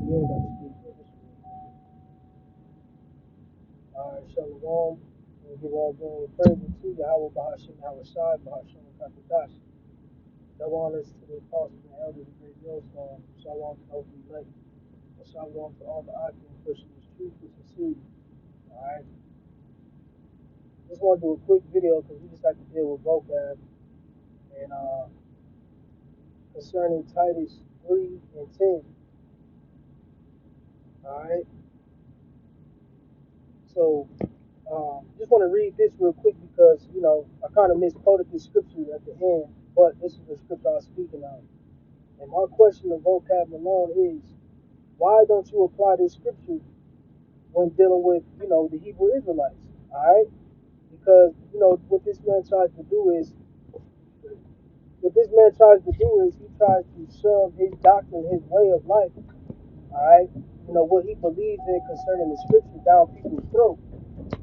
You ain't got to speak for this one. Alright, Shalom. We'll give all glory and praise to Yahweh Bahashim, Yahweh Shai, Bahashim, Kakadash. Double honors to the apostles and elders of Great Millstone. Shalom to those who elect. And shalom to all the occupants pushing this truth with sincerity. Alright. Just want to do a quick video because we just have to deal with vocab and concerning Titus 3 and 10. Alright. So just want to read this real quick because, I kind of misquoted this scripture at the end, but this is the scripture I was speaking of. And my question of vocab alone is, why don't you apply this scripture when dealing with, the Hebrew Israelites? Alright? Because, what this man tries to do is, he tries to shove his doctrine, his way of life, alright? What he believes in concerning the scripture down people's throat.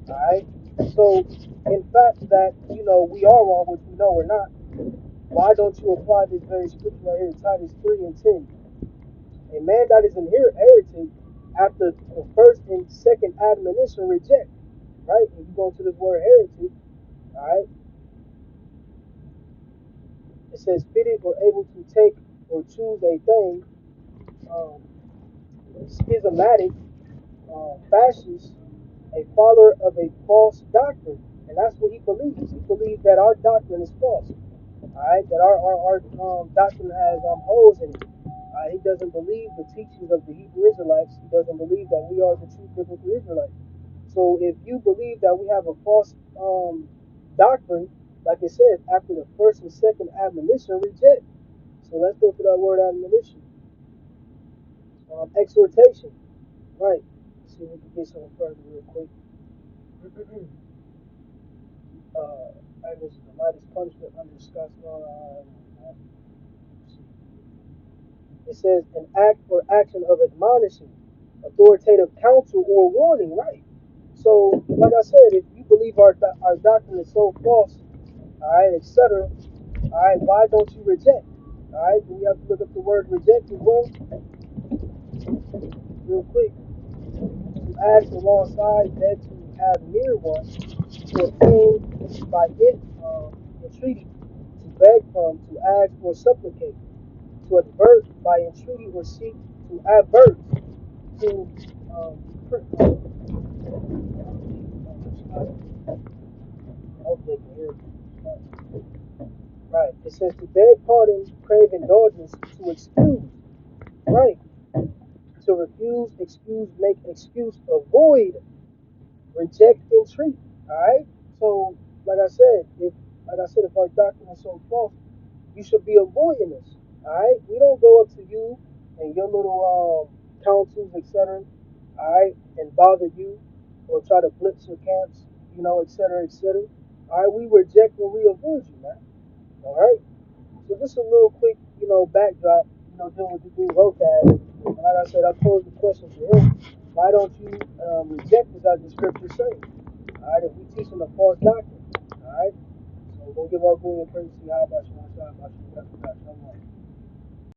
Alright? So, in fact that, we are wrong, which we know we're not, why don't you apply this very scripture right here, Titus 3 and 10? A man that is an heretic after the first and second admonition reject. Right? If you go to this word heretic, alright, it says fitted or able to take or choose a thing, um, schismatic, fascist, a follower of a false doctrine. And that's what he believes. He believes that our doctrine is false. Alright, that our doctrine has holes in it. He doesn't believe the teachings of the Hebrew Israelites. He doesn't believe that we are the true biblical Israelites. So if you believe that we have a false doctrine, like it says, after the first and second admonition, reject. So let's go to that word admonition. Exhortation. Right. Let's see if we can get something further real quick. And this is the lightest punishment under Scott's law. It says an act or action of admonishing, authoritative counsel or warning, right? So, like I said, if you believe our doctrine is so false, all right, etc., all right, why don't you reject? All right, do we have to look up the word reject as well, real quick? To ask alongside, then to have near one, to obtain by entreaty, to beg from, to ask or supplicate, to advert by entreaty or seek, to advert, to I hope they can hear me. Right. It says to beg pardon, crave indulgence, to excuse. Right. To refuse, excuse, make excuse, avoid, reject, entreat. Alright? So, if our doctrine is so false, you should be avoiding this. Alright? We don't go up to you and your little councils, etc. Alright, and bother you or try to blitz your camps, etc., etc. Alright, we reject and we avoid you, man. Alright? So just a little quick, backdrop, dealing with the dude vocab. And like I said, I posed the question to him. Why don't you reject this as the scripture says? Alright, if we teach them a false doctrine. Alright? So we'll give all glory and praise to Yahweh, Shalom, Shalom, Shalom, Shalom, Shalom.